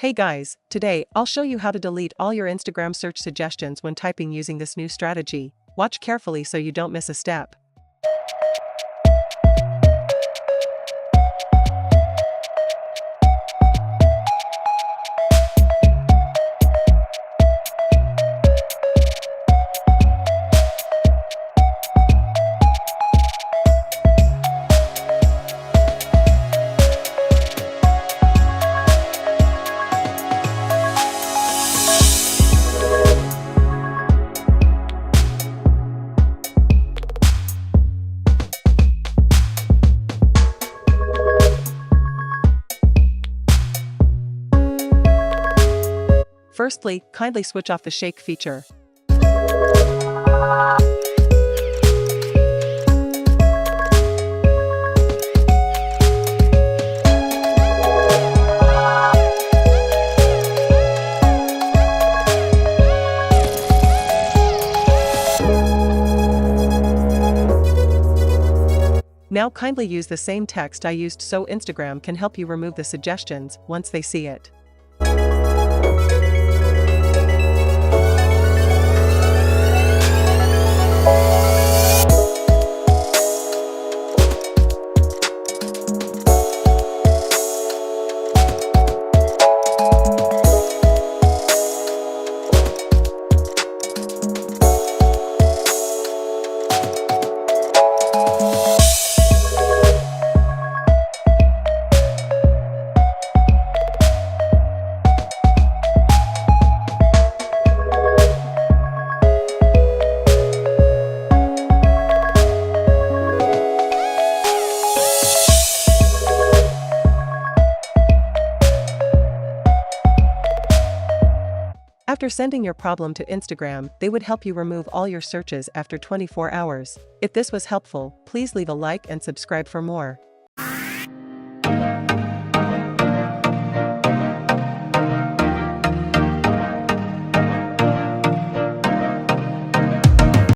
Hey guys, today I'll show you how to delete all your Instagram search suggestions when typing using this new strategy. Watch carefully so you don't miss a step. Firstly, kindly switch off the shake feature. Now kindly use the same text I used so Instagram can help you remove the suggestions once they see it. After sending your problem to Instagram, they would help you remove all your searches after 24 hours. If this was helpful, please leave a like and subscribe for more.